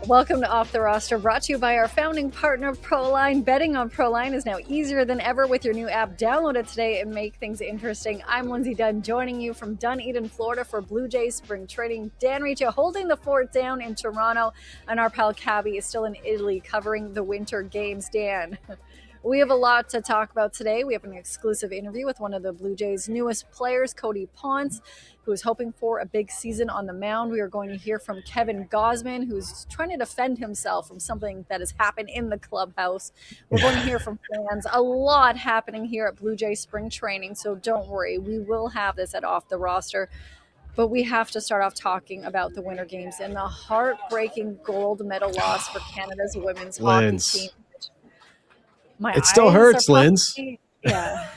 Welcome to Off the Roster, brought to you by our founding partner, Proline. Betting on Proline is now easier than ever with your new app. Download it today and make things interesting. I'm Lindsay Dunn, joining you from Dunedin, Florida for Blue Jays spring training. Dan Riccio holding the fort down in Toronto, and our pal Cabby is still in Italy covering the winter games. Dan, we have a lot to talk about today. We have an exclusive interview with one of the Blue Jays' newest players, Cody Ponce, who is hoping for a big season on the mound. We are going to hear from Kevin Gausman, who's trying to defend himself from something that has happened in the clubhouse. We're going to hear from fans. A lot happening here at Blue Jays spring training, so don't worry. We will have this at Off the Roster. But we have to start off talking about the Winter Games and the heartbreaking gold medal loss for Canada's women's hockey team. It still hurts, Linz. Yeah.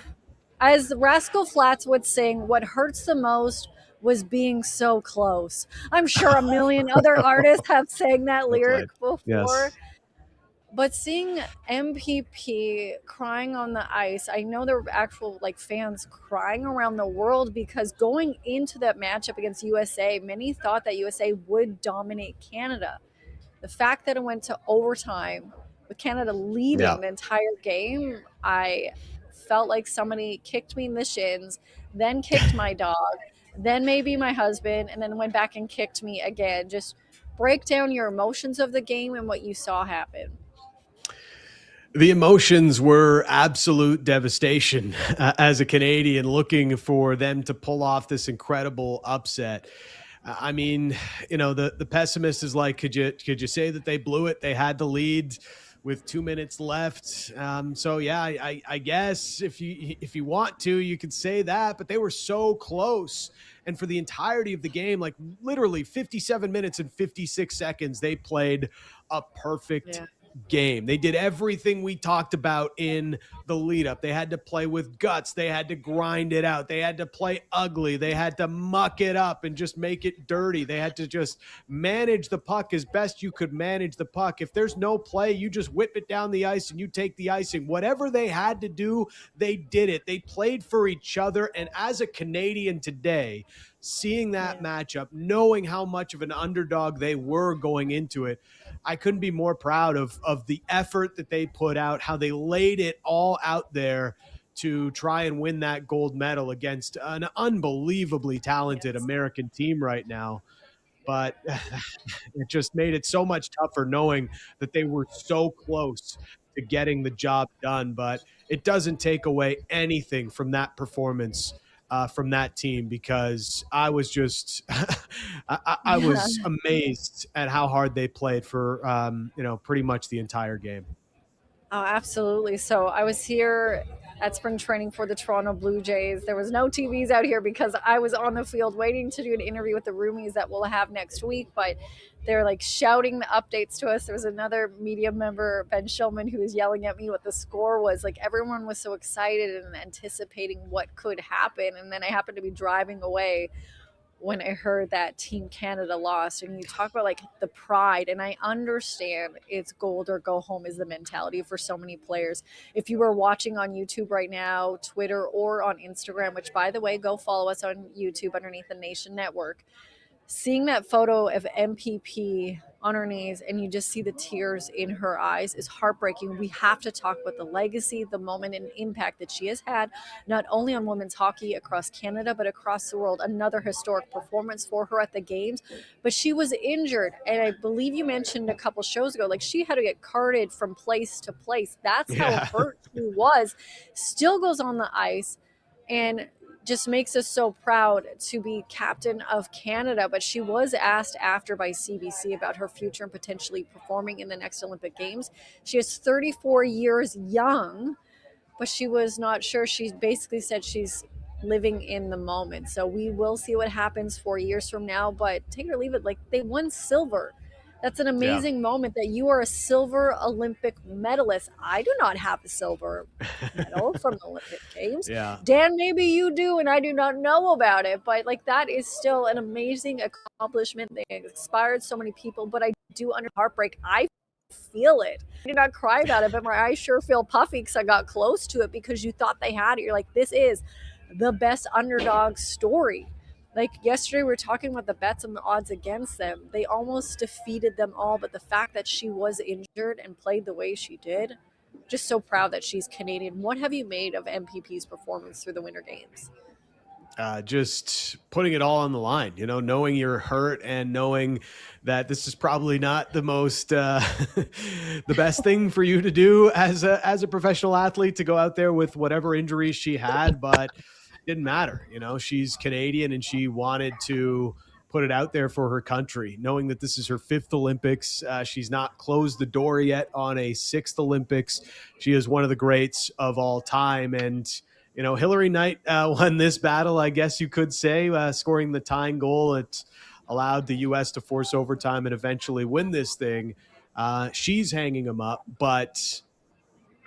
As Rascal Flatts would sing, what hurts the most was being so close. I'm sure a million other artists have sang that lyric before. Yes. But seeing MPP crying on the ice, I know there were actual fans crying around the world, because going into that matchup against USA, many thought that USA would dominate Canada. The fact that it went to overtime with Canada leading the entire game, I felt like somebody kicked me in the shins, then kicked my dog, then maybe my husband, and then went back and kicked me again. Just break down your emotions of the game and what you saw happen. The emotions were absolute devastation as a Canadian, looking for them to pull off this incredible upset. I mean, the pessimist is like, could you say that they blew it? They had the lead with 2 minutes left. So yeah, I guess if you want to, you could say that, but they were so close. And for the entirety of the game, literally 57 minutes and 56 seconds, they played a perfect game. They did everything we talked about in the lead up. They had to play with guts. They had to grind it out. They had to play ugly. They had to muck it up and just make it dirty. They had to just manage the puck as best you could manage the puck. If there's no play, you just whip it down the ice and you take the icing. Whatever they had to do, they did it. They played for each other. And as a Canadian today, seeing that matchup, knowing how much of an underdog they were going into it, I couldn't be more proud of the effort that they put out, how they laid it all out there to try and win that gold medal against an unbelievably talented American team right now. But it just made it so much tougher knowing that they were so close to getting the job done. But it doesn't take away anything from that performance from that team, because I was just I was amazed at how hard they played for pretty much the entire game. Oh, absolutely. So I was here at spring training for the Toronto Blue Jays. There was no TVs out here because I was on the field waiting to do an interview with the roomies that we'll have next week, but they're shouting the updates to us. There was another media member, Ben Shulman, who was yelling at me what the score was. Everyone was so excited and anticipating what could happen. And then I happened to be driving away when I heard that Team Canada lost. And you talk about the pride, and I understand it's gold or go home is the mentality for so many players. If you were watching on YouTube right now, Twitter, or on Instagram, which by the way, go follow us on YouTube underneath the Nation Network, seeing that photo of MPP on her knees and you just see the tears in her eyes is heartbreaking. We have to talk about the legacy, the moment, and impact that she has had, not only on women's hockey across Canada, but across the world. Another historic performance for her at the games, but she was injured. And I believe you mentioned a couple shows ago, she had to get carted from place to place. That's how hurt she was. Still goes on the ice and just makes us so proud to be captain of Canada. But she was asked after by CBC about her future and potentially performing in the next Olympic Games. She is 34 years young, but she was not sure. She basically said she's living in the moment. So we will see what happens 4 years from now, but take it or leave it, they won silver. That's an amazing moment that you are a silver Olympic medalist. I do not have a silver medal from the Olympic Games. Dan, maybe you do, and I do not know about it. But that is still an amazing accomplishment. They inspired so many people. But I do under heartbreak. I feel it. I did not cry about it, but my eyes sure feel puffy because I got close to it because you thought they had it. You're like, this is the best underdog story. Like yesterday, we were talking about the bets and the odds against them. They almost defeated them all, but the fact that she was injured and played the way she did, just so proud that she's Canadian. What have you made of MPP's performance through the Winter Games? Just putting it all on the line, knowing you're hurt and knowing that this is probably not the most the best thing for you to do as a professional athlete, to go out there with whatever injuries she had, but it didn't matter. She's Canadian and she wanted to put it out there for her country, knowing that this is her fifth Olympics. She's not closed the door yet on a sixth Olympics. She is one of the greats of all time. And Hillary Knight won this battle, I guess you could say, scoring the tying goal. It allowed the U.S. to force overtime and eventually win this thing. She's hanging them up, but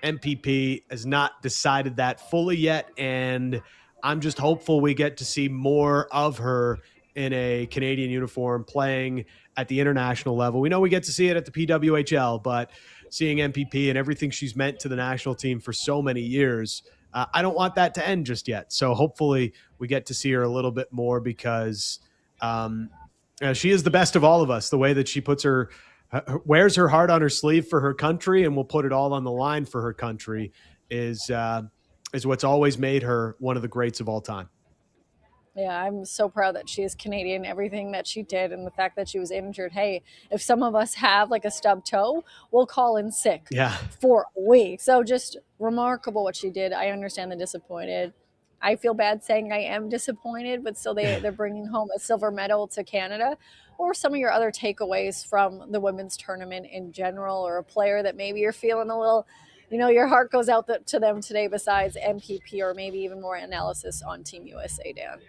MPP has not decided that fully yet. And I'm just hopeful we get to see more of her in a Canadian uniform playing at the international level. We know we get to see it at the PWHL, but seeing MPP and everything she's meant to the national team for so many years, I don't want that to end just yet. So hopefully we get to see her a little bit more, because she is the best of all of us. The way that she wears her heart on her sleeve for her country and will put it all on the line for her country is what's always made her one of the greats of all time. Yeah, I'm so proud that she is Canadian, everything that she did, and the fact that she was injured. Hey, if some of us have like a stub toe, we'll call in sick for a week. So just remarkable what she did. I understand the disappointed. I feel bad saying I am disappointed, but still they're bringing home a silver medal to Canada. Or some of your other takeaways from the women's tournament in general, or a player that maybe you're feeling a little, your heart goes out to them today besides MPP, or maybe even more analysis on Team USA, Dan?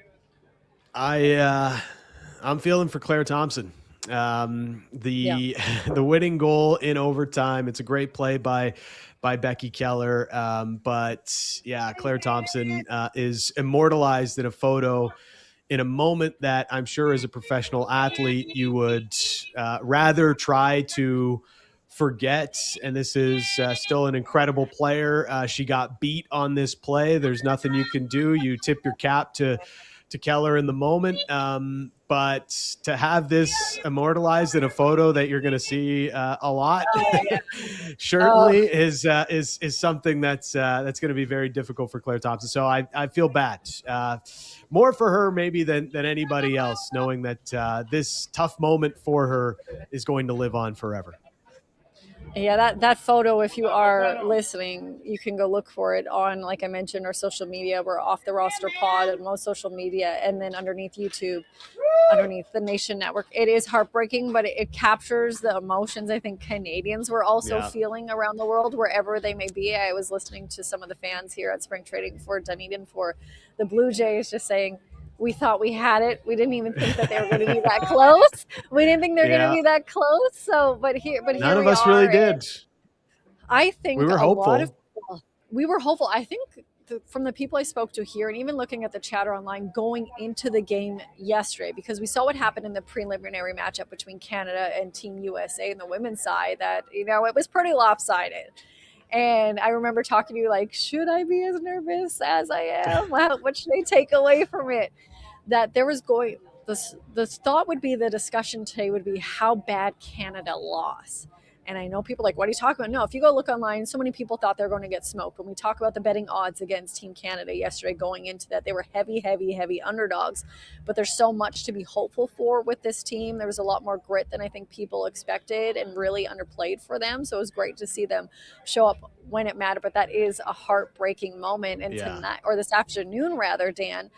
I'm feeling for Claire Thompson. The winning goal in overtime. It's a great play by Becky Keller. But yeah, Claire Thompson is immortalized in a photo in a moment that I'm sure as a professional athlete you would rather try to forget. And this is still an incredible player. She got beat on this play. There's nothing you can do. You tip your cap to Keller in the moment. But to have this immortalized in a photo that you're going to see a lot, certainly is something that's going to be very difficult for Claire Thompson. So I feel bad, more for her maybe than anybody else, knowing that this tough moment for her is going to live on forever. Yeah, that photo, if you are listening, you can go look for it on, like I mentioned, our social media. We're Off the Roster Pod on most social media, and then underneath YouTube, underneath the Nation Network. It is heartbreaking, but it captures the emotions I think Canadians were also feeling around the world, wherever they may be. I was listening to some of the fans here at spring training for Dunedin for the Blue Jays just saying, we thought we had it. We didn't even think that they were going to be that close. We didn't think they were going to be that close. So, but none of us really did. I think we were hopeful. lot of people, we were hopeful. I think from the people I spoke to here, and even looking at the chatter online going into the game yesterday, because we saw what happened in the preliminary matchup between Canada and Team USA and the women's side, that, it was pretty lopsided. And I remember talking to you like, should I be as nervous as I am? What should I take away from it? That there was the thought would be, the discussion today would be how bad Canada lost. And I know people are like, what are you talking about? No, if you go look online, so many people thought they were going to get smoked. When we talk about the betting odds against Team Canada yesterday going into that, they were heavy underdogs. But there's so much to be hopeful for with this team. There was a lot more grit than I think people expected, and really underplayed for them. So it was great to see them show up when it mattered. But that is a heartbreaking moment. And tonight, or this afternoon rather, Dan,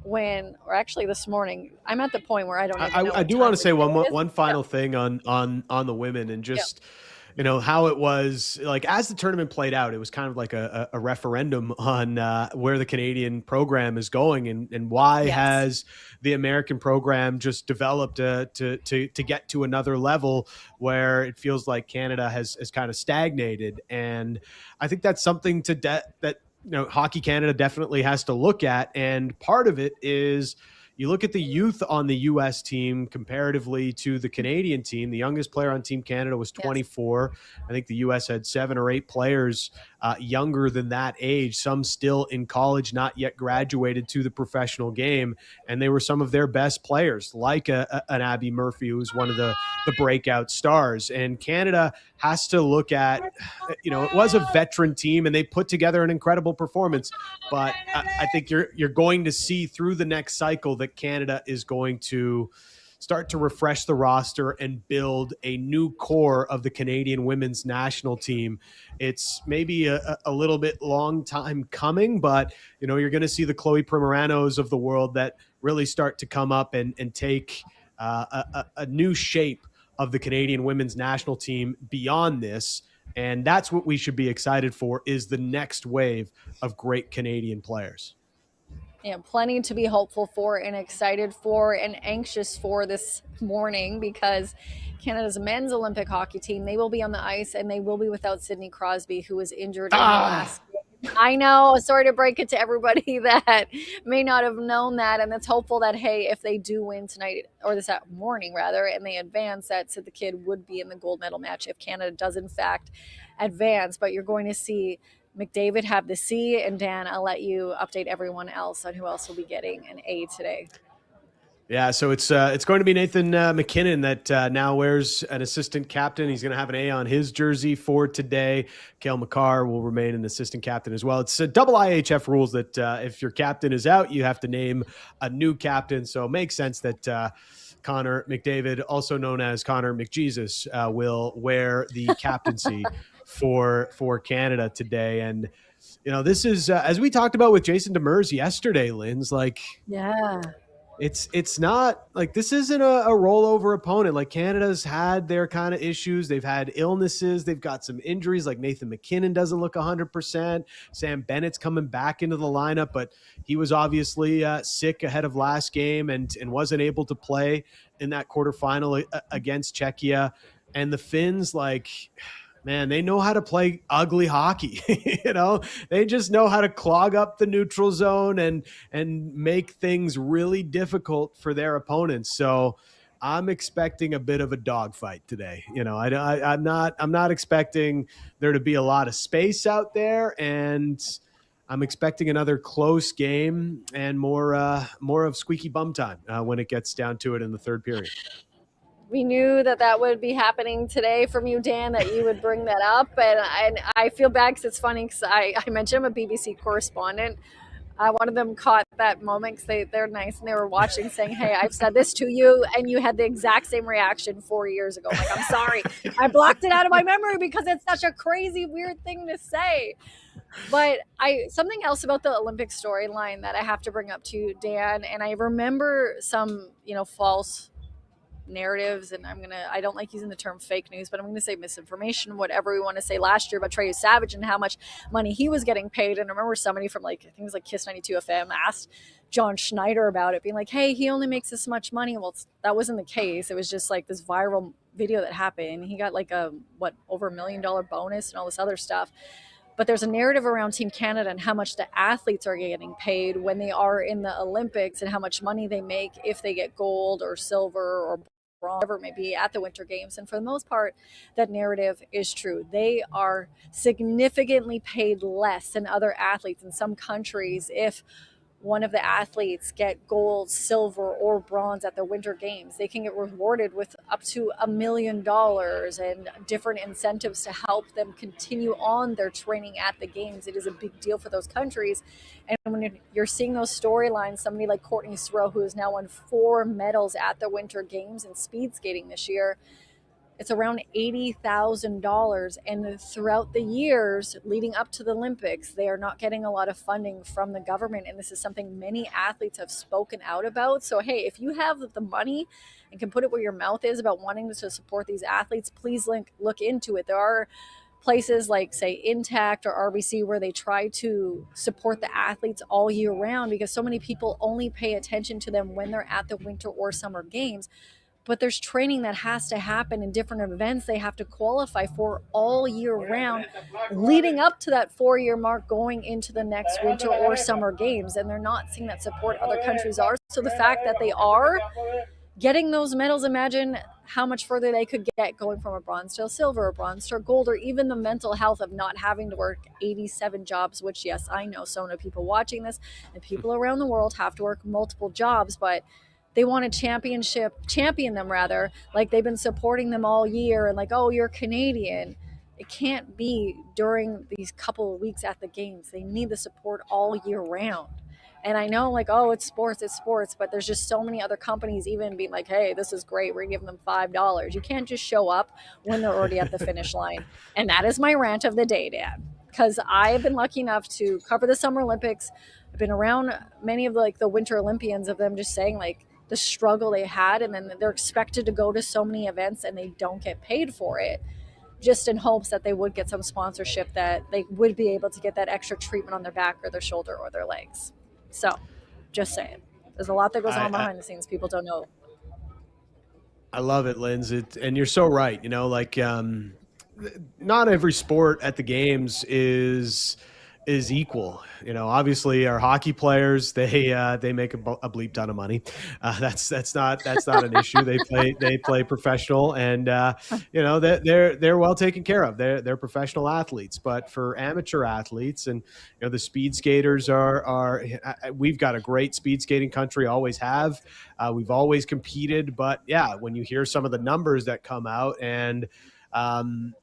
or actually this morning, I'm at the point where I don't even know. I do want to say one final thing on the women, and just how it was like as the tournament played out. It was kind of like a referendum on where the Canadian program is going, and why has the American program just developed to get to another level where it feels like Canada has kind of stagnated. And I think that's something that Hockey Canada definitely has to look at. And part of it is, you look at the youth on the U.S. team comparatively to the Canadian team. The youngest player on Team Canada was 24. Yes. I think the U.S. had 7 or 8 players younger than that age, some still in college, not yet graduated to the professional game. And they were some of their best players, like an Abby Murphy, who's one of the breakout stars. And Canada has to look at, it was a veteran team and they put together an incredible performance. But I think you're going to see through the next cycle that Canada is going to start to refresh the roster and build a new core of the Canadian women's national team. It's maybe a little bit long time coming, but you're going to see the Chloe Primeranos of the world that really start to come up and take a new shape of the Canadian women's national team beyond this. And that's what we should be excited for, is the next wave of great Canadian players. Yeah, plenty to be hopeful for and excited for and anxious for this morning, because Canada's men's Olympic hockey team, they will be on the ice and they will be without Sidney Crosby, who was injured in the last game. I know, sorry to break it to everybody that may not have known that, and it's hopeful that, hey, if they do win tonight, or this morning rather, and they advance, that Sid the Kid would be in the gold medal match if Canada does in fact advance. But you're going to see McDavid have the C, and Dan, I'll let you update everyone else on who else will be getting an A today. Yeah, so it's going to be Nathan McKinnon that now wears an assistant captain. He's going to have an A on his jersey for today. Cale Makar will remain an assistant captain as well. It's a double IHF rules that if your captain is out, you have to name a new captain. So it makes sense that Connor McDavid, also known as Connor McJesus, will wear the captaincy for Canada today. And this is as we talked about with Jason Demers yesterday, Linz, it's not like this isn't a rollover opponent. Like, Canada's had their kind of issues. They've had illnesses. They've got some injuries. Like, Nathan McKinnon doesn't look 100%. Sam Bennett's coming back into the lineup, but he was obviously sick ahead of last game and wasn't able to play in that quarterfinal against Czechia. And the Finns, man, they know how to play ugly hockey. They just know how to clog up the neutral zone and make things really difficult for their opponents. So I'm expecting a bit of a dogfight today. I'm not expecting there to be a lot of space out there, and I'm expecting another close game and more of squeaky bum time when it gets down to it in the third period. We knew that would be happening today from you, Dan, that you would bring that up. And I feel bad because it's funny because I mentioned I'm a BBC correspondent. One of them caught that moment because they're nice and they were watching, saying, hey, I've said this to you and you had the exact same reaction 4 years ago. Like, I'm sorry. I blocked it out of my memory because it's such a crazy, weird thing to say. But something else about the Olympic storyline that I have to bring up to you, Dan, and I remember some, false narratives, and I don't like using the term fake news, but I'm gonna say misinformation, whatever we want to say, last year about Trey Savage and how much money he was getting paid. And I remember somebody from I think it was Kiss 92 FM asked John Schneider about it, being like, hey, he only makes this much money. Well, that wasn't the case. It was just this viral video that happened. He got over $1 million bonus and all this other stuff. But there's a narrative around Team Canada and how much the athletes are getting paid when they are in the Olympics and how much money they make if they get gold or silver or whatever it may be at the Winter Games. And for the most part, that narrative is true. They are significantly paid less than other athletes in some countries. If one of the athletes get gold, silver, or bronze at the Winter Games, they can get rewarded with up to $1 million and different incentives to help them continue on their training at the games. It is a big deal for those countries. And when you're seeing those storylines, somebody like Courtney Srow, who has now won 4 medals at the Winter Games in speed skating this year, it's around $80,000. And throughout the years leading up to the Olympics, they are not getting a lot of funding from the government. And this is something many athletes have spoken out about. So, hey, if you have the money and can put it where your mouth is about wanting to support these athletes, please look into it. There are places like, say, Intact or RBC where they try to support the athletes all year round, because so many people only pay attention to them when they're at the Winter or Summer Games. but there's training that has to happen in different events they have to qualify for all year round, leading up to that 4-year mark going into the next winter or summer games. And they're not seeing that support other countries are. So the fact that they are getting those medals, imagine how much further they could get going from a bronze to a silver, a bronze to a gold, or even the mental health of not having to work 87 jobs, which, yes, I know so many people watching this and people around the world have to work multiple jobs, but they want to champion them rather. Like they've been supporting them all year and like, oh, you're Canadian. It can't be during these couple of weeks at the games. They need the support all year round. And I know, like, oh, it's sports, but there's just so many other companies even being like, hey, this is great. We're giving them $5. You can't just show up when they're already at the finish line. And that is my rant of the day, Dan. Because I have been lucky enough to cover the Summer Olympics. I've been around many of the Winter Olympians of them just saying, like, the struggle they had. And then they're expected to go to so many events and they don't get paid for it, just in hopes that they would get some sponsorship, that they would be able to get that extra treatment on their back or their shoulder or their legs. So, just saying, there's a lot that goes on behind the scenes people don't know. I love it, Lindsay, and you're so right. Like not every sport at the games is equal. Obviously our hockey players, they make a bleep ton of money. That's not an issue. They play professional, and they're well taken care of. They're professional athletes. But for amateur athletes, and the speed skaters are we've got a great speed skating country, always have. We've always competed, but yeah, when you hear some of the numbers that come out and all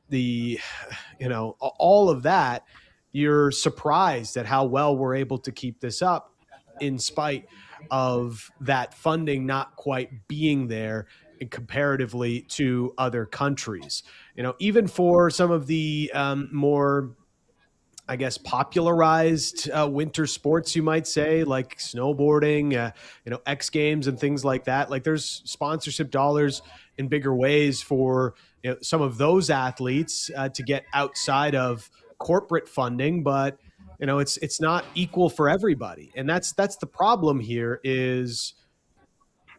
of that, you're surprised at how well we're able to keep this up in spite of that funding not quite being there comparatively to other countries. Even for some of the more, I guess, popularized winter sports, you might say, like snowboarding, X Games and things like that. Like there's sponsorship dollars in bigger ways for some of those athletes to get outside of corporate funding, but it's not equal for everybody, and that's the problem here. Is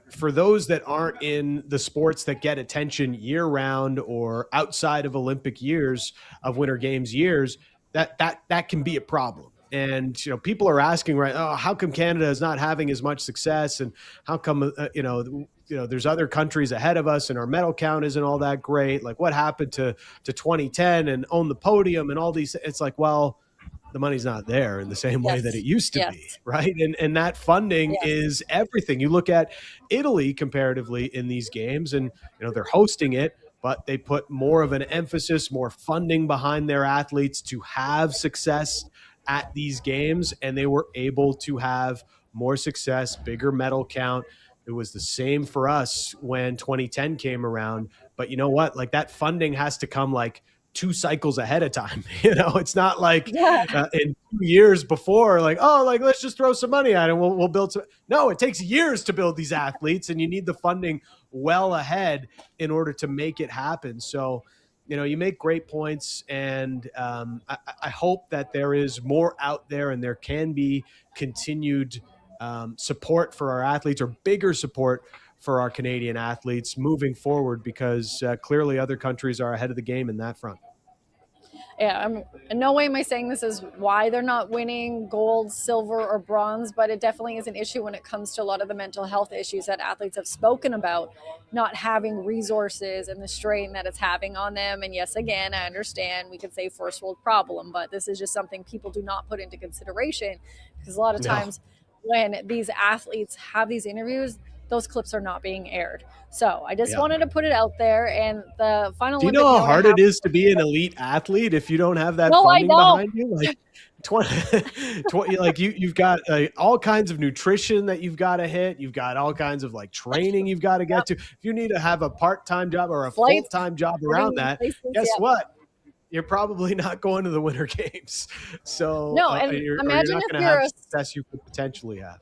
for those that aren't in the sports that get attention year round or outside of Olympic years, of Winter Games years, that can be a problem. And people are asking, right? Oh, how come Canada is not having as much success, and how come there's other countries ahead of us, and our medal count isn't all that great? Like, what happened to 2010 and own the podium and all these? It's like, well, the money's not there in the same way that it used to be, right? And that funding is everything. You look at Italy comparatively in these games, and they're hosting it, but they put more of an emphasis, more funding behind their athletes to have success at these games, and they were able to have more success, bigger medal count. It was the same for us when 2010 came around, but you know what? Like, that funding has to come like 2 cycles ahead of time. It's not like in 2 years before, like, oh, like, let's just throw some money at it and we'll build some. No, it takes years to build these athletes, and you need the funding well ahead in order to make it happen. So, you make great points, and I hope that there is more out there, and there can be continued support for our athletes, or bigger support for our Canadian athletes moving forward, because clearly other countries are ahead of the game in that front. Yeah, I'm in no way am I saying this is why they're not winning gold, silver, or bronze, but it definitely is an issue when it comes to a lot of the mental health issues that athletes have spoken about, not having resources and the strain that it's having on them. And yes, again, I understand we could say first world problem, but this is just something people do not put into consideration, because a lot of times when these athletes have these interviews, those clips are not being aired. So I just wanted to put it out there. And the final. Do you know how hard it is to be an elite athlete if you don't have that funding behind you? Like 20 like you've got all kinds of nutrition that you've got to hit. You've got all kinds of like training you've got to get to. If you need to have a part-time job or a full-time job around that, guess what? You're probably not going to the Winter Games. So no, and you're not going to have the success you could potentially have.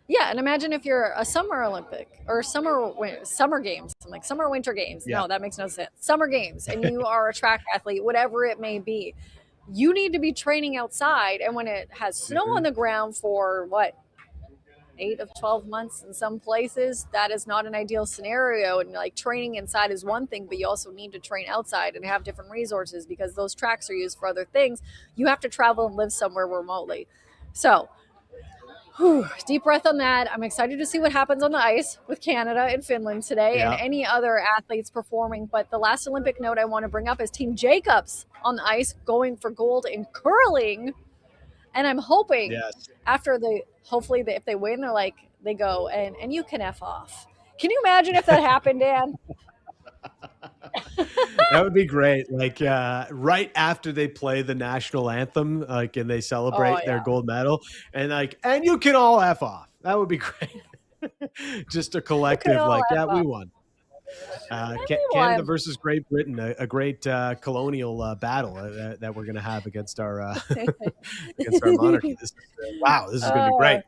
Yeah, and imagine if you're a Summer Olympic or summer games, like Summer Winter Games. No, that makes no sense. Summer Games, and you are a track athlete, whatever it may be. You need to be training outside, and when it has snow on the ground for 8 of 12 months in some places. That is not an ideal scenario. And like training inside is one thing, but you also need to train outside and have different resources because those tracks are used for other things. You have to travel and live somewhere remotely. So, deep breath on that. I'm excited to see what happens on the ice with Canada and Finland today and Yeah. any other athletes performing. But the last Olympic note I want to bring up is Team Jacobs on the ice going for gold in curling. And I'm hoping Yes. after hopefully if they win, they go and you can F off. Can you imagine if that happened, Dan? That would be great. Like right after they play the national anthem, like, and they Oh, celebrate their yeah. gold medal, and you can all F off. That would be great. Just a You can collective, all like, F yeah, we off. won. And Canada we won. versus Great Britain, a great colonial battle that we're going to have against our against our monarchy. Wow, this is going to be uh, great.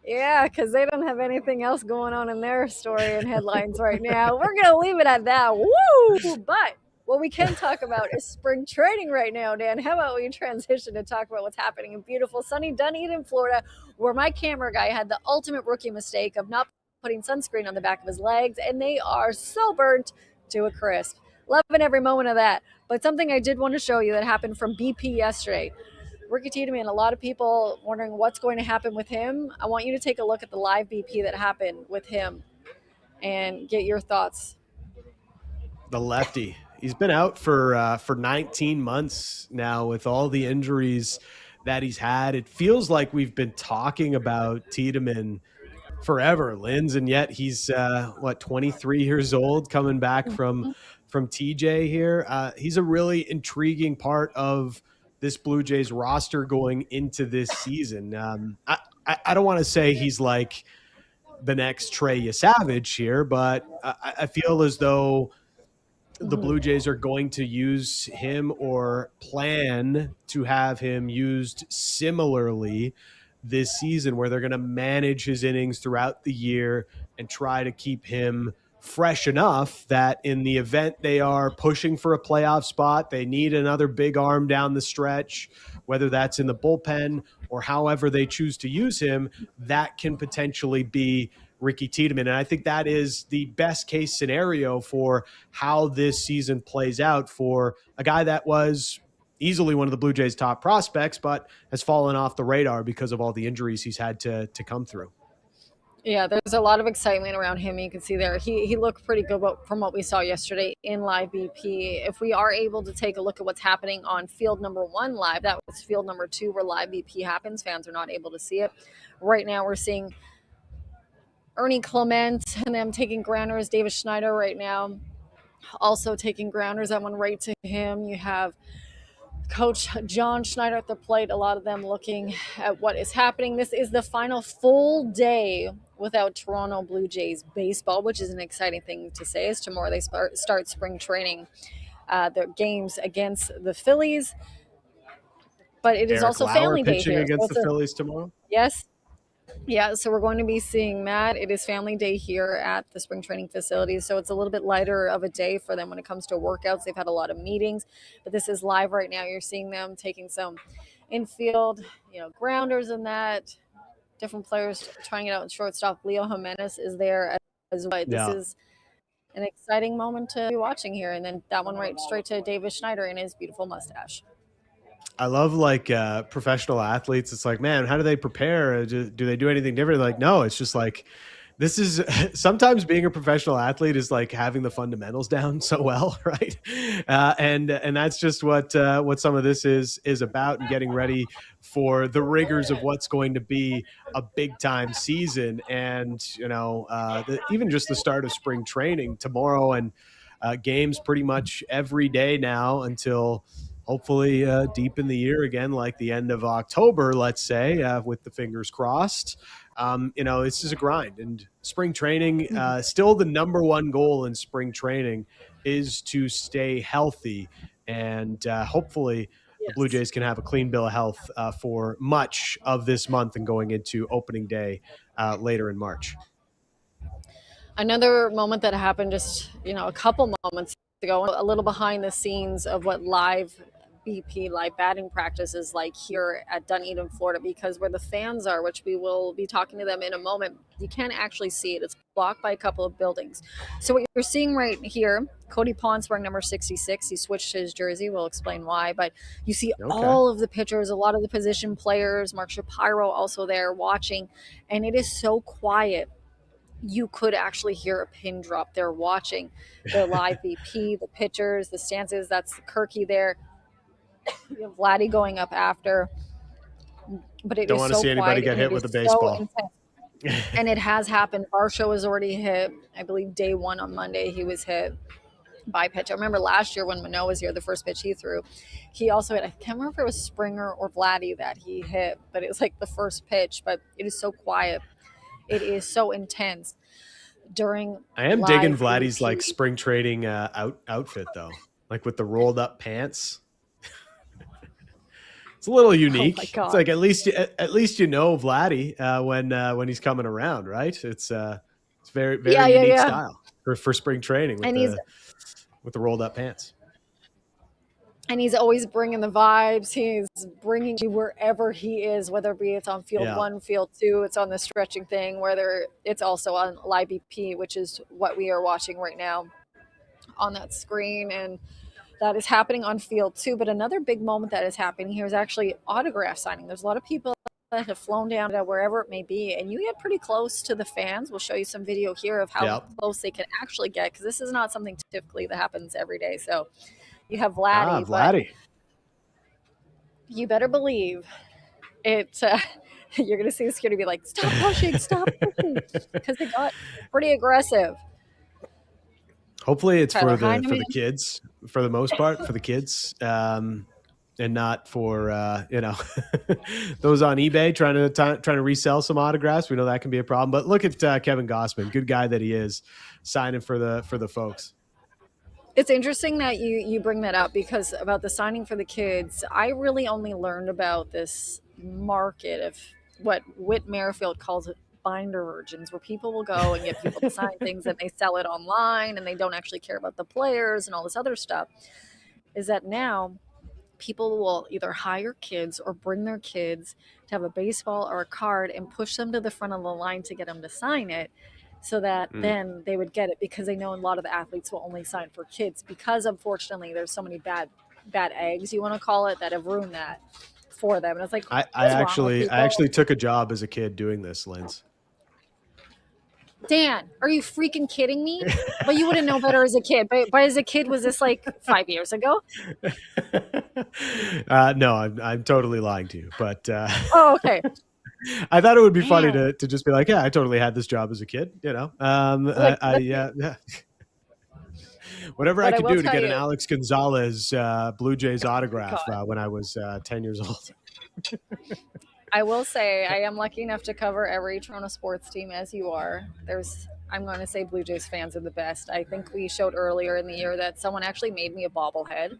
Yeah, because they don't have anything else going on in their story and headlines right now. We're going to leave it at that. Woo! But what we can talk about is spring training right now, Dan. How about we transition to talk about what's happening in beautiful, sunny Dunedin, Florida, where my camera guy had the ultimate rookie mistake of not putting sunscreen on the back of his legs, and they are so burnt to a crisp. Loving every moment of that. But something I did want to show you that happened from BP yesterday. Ricky Tiedemann, a lot of people wondering what's going to happen with him. I want you to take a look at the live BP that happened with him and get your thoughts. The lefty, he's been out for 19 months now with all the injuries that he's had. It feels like we've been talking about Tiedemann forever, Linz, and yet he's 23 years old, coming back from TJ here. He's a really intriguing part of this Blue Jays roster going into this season. I don't want to say he's like the next Trey Yesavage here, but I feel as though the Blue Jays are going to use him or plan to have him used similarly this season, where they're going to manage his innings throughout the year and try to keep him fresh enough that in the event they are pushing for a playoff spot, they need another big arm down the stretch, whether that's in the bullpen or however they choose to use him, that can potentially be Ricky Tiedemann. And I think that is the best case scenario for how this season plays out for a guy that was easily one of the Blue Jays' top prospects, but has fallen off the radar because of all the injuries he's had to come through. Yeah, there's a lot of excitement around him. You can see there. He looked pretty good from what we saw yesterday in live BP. If we are able to take a look at what's happening on field number 1 live, that was field number 2 where live BP happens. Fans are not able to see it. Right now we're seeing Ernie Clement and them taking grounders. David Schneider right now also taking grounders. That one right to him. You have Coach John Schneider at the plate, a lot of them looking at what is happening. This is the final full day without Toronto Blue Jays baseball, which is an exciting thing to say, as tomorrow they start spring training, their games against the Phillies. But it is Eric also Lauer family day pitching here. against the Phillies tomorrow. Yes. Yeah, so we're going to be seeing that. It is family day here at the spring training facilities, so it's a little bit lighter of a day for them when it comes to workouts. They've had a lot of meetings, but this is live right now. You're seeing them taking some infield, grounders and that. Different players trying it out in shortstop. Leo Jimenez is there as well. This Yeah. is an exciting moment to be watching here, and then that one right straight to David Schneider and his beautiful mustache. I love professional athletes. It's like, man, how do they prepare? Do they do anything different? Like, no, it's just like, this is sometimes being a professional athlete is like having the fundamentals down so well, right? And that's just what some of this is about, and getting ready for the rigors of what's going to be a big time season. And even just the start of spring training tomorrow, and games pretty much every day now until hopefully deep in the year again, like the end of October, let's say, with the fingers crossed. This is a grind, and spring training, still the number one goal in spring training is to stay healthy. And hopefully the Blue Jays can have a clean bill of health for much of this month and going into opening day later in March. Another moment that happened just, a couple moments ago, a little behind the scenes of what live BP live batting practices like here at Dunedin, Florida, because where the fans are, which we will be talking to them in a moment, you can't actually see it. It's blocked by a couple of buildings. So what you're seeing right here, Cody Ponce wearing number 66. He switched his jersey. We'll explain why. But you see all of the pitchers, a lot of the position players, Mark Shapiro also there watching. And it is so quiet. You could actually hear a pin drop. They're watching the live BP, the pitchers, the stances. That's Kirky there. We have Vladdy going up after. But it Don't is want so to see anybody quiet, get hit with a baseball. And it has happened. Varsho was already hit. I believe day one on Monday he was hit by pitch. I remember last year when Manoah was here, the first pitch he threw, he also hit. I can't remember if it was Springer or Vladdy that he hit, but it was like the first pitch. But it is so quiet. It is so intense during. I am digging Vladdy's like spring training outfit though, like with the rolled up pants. It's a little unique. It's like at least you know Vladdy when he's coming around, right? It's very unique style for spring training with the rolled up pants. And he's always bringing the vibes. He's bringing you wherever he is, whether it be it's on field 1, field 2, it's on the stretching thing, whether it's also on live BP, which is what we are watching right now on that screen. And that is happening on field 2. But another big moment that is happening here is actually autograph signing. There's a lot of people that have flown down to wherever it may be, and you get pretty close to the fans. We'll show you some video here of how close they can actually get, because this is not something typically that happens every day. So you have Vladdy. Vladdy. You better believe it. You're going to see the security be like, stop pushing, because they got pretty aggressive. Hopefully it's for the kids, for the most part, for the kids, and not for those on eBay trying to resell some autographs. We know that can be a problem. But look at Kevin Gausman, good guy that he is, signing for the folks. It's interesting that you bring that up, because about the signing for the kids, I really only learned about this market of what Whit Merrifield calls it, binder virgins, where people will go and get people to sign things and they sell it online and they don't actually care about the players and all this other stuff. Is that now people will either hire kids or bring their kids to have a baseball or a card and push them to the front of the line to get them to sign it, so that then they would get it, because they know a lot of the athletes will only sign for kids, because unfortunately there's so many bad eggs, you want to call it, that have ruined that for them. And it's like, I actually took a job as a kid doing this, Linz. Dan, are you freaking kidding me? But you wouldn't know better as a kid. But as a kid, was this like 5 years ago? No, I'm totally lying to you. But oh, okay. I thought it would be funny to just be like, yeah, I totally had this job as a kid. Whatever I could do to get an Alex Gonzalez Blue Jays autograph when I was 10 years old. I will say I am lucky enough to cover every Toronto sports team, as you are. I'm going to say Blue Jays fans are the best. I think we showed earlier in the year that someone actually made me a bobblehead.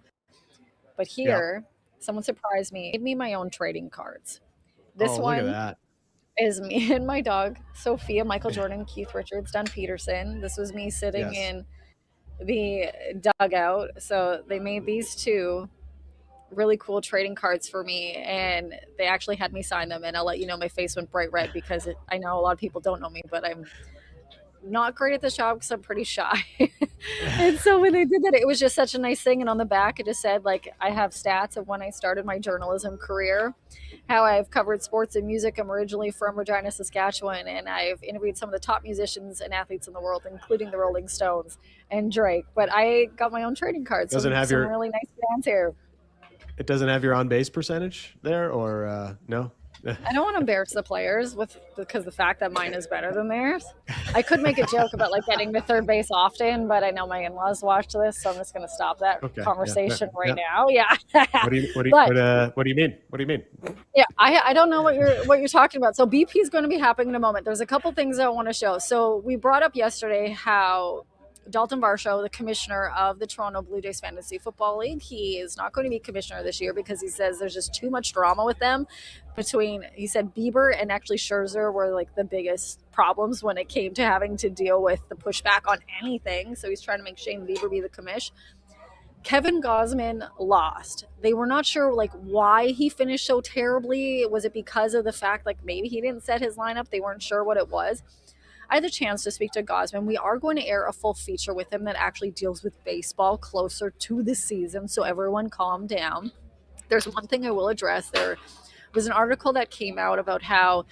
But here, someone surprised me, made me my own trading cards. This one is me and my dog, Sophia, Michael Jordan, Keith Richards, Dunn Peterson. This was me sitting in the dugout. So they made these two really cool trading cards for me, and they actually had me sign them. And I'll let you know, my face went bright red, because I know a lot of people don't know me, but I'm not great at this job because I'm pretty shy. And so when they did that, it was just such a nice thing. And on the back, it just said, like, I have stats of when I started my journalism career, how I've covered sports and music. I'm originally from Regina, Saskatchewan, and I've interviewed some of the top musicians and athletes in the world, including the Rolling Stones and Drake. But I got my own trading cards. Doesn't have some really nice fans here. It doesn't have your on-base percentage there, or no? I don't want to embarrass the players because the fact that mine is better than theirs. I could make a joke about like getting to third base often, but I know my in-laws watch this, so I'm just going to stop that conversation now. Yeah. What do you mean? Yeah, I don't know what you're talking about. So BP is going to be happening in a moment. There's a couple things I want to show. So we brought up yesterday how Dalton Varsho, the commissioner of the Toronto Blue Jays Fantasy Football League, he is not going to be commissioner this year because he says there's just too much drama with them. He said Bieber and actually Scherzer were like the biggest problems when it came to having to deal with the pushback on anything. So he's trying to make Shane Bieber be the commish. Kevin Gausman lost. They were not sure like why he finished so terribly. Was it because of the fact like maybe he didn't set his lineup? They weren't sure what it was. I had the chance to speak to Gausman. We are going to air a full feature with him that actually deals with baseball closer to the season, so everyone calm down. There's one thing I will address. There was an article that came out about how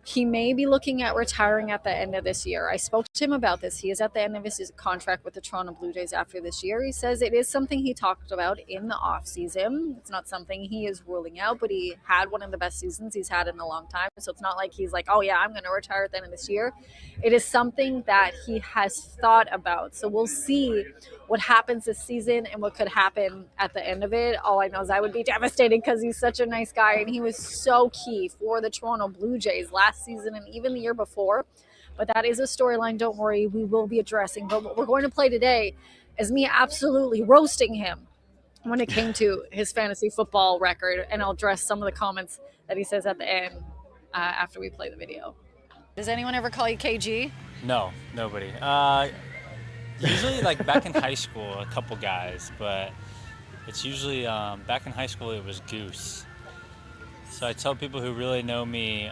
he may be looking at retiring at the end of this year. I spoke to him about this. He is at the end of his contract with the Toronto Blue Jays after this year. He says it is something he talked about in the offseason. It's not something he is ruling out, but he had one of the best seasons he's had in a long time. So it's not like he's like, oh, yeah, I'm going to retire at the end of this year. It is something that he has thought about. So we'll see what happens this season and what could happen at the end of it. All I know is I would be devastated because he's such a nice guy and he was so key for the Toronto Blue Jays last season and even the year before. But that is a storyline. Don't worry, we will be addressing. But what we're going to play today is me absolutely roasting him when it came to his fantasy football record, and I'll address some of the comments that he says at the end after we play the video. Does anyone ever call you KG? No, nobody. Usually, like back in high school, a couple guys, but it's usually back in high school it was Goose. So I tell people who really know me,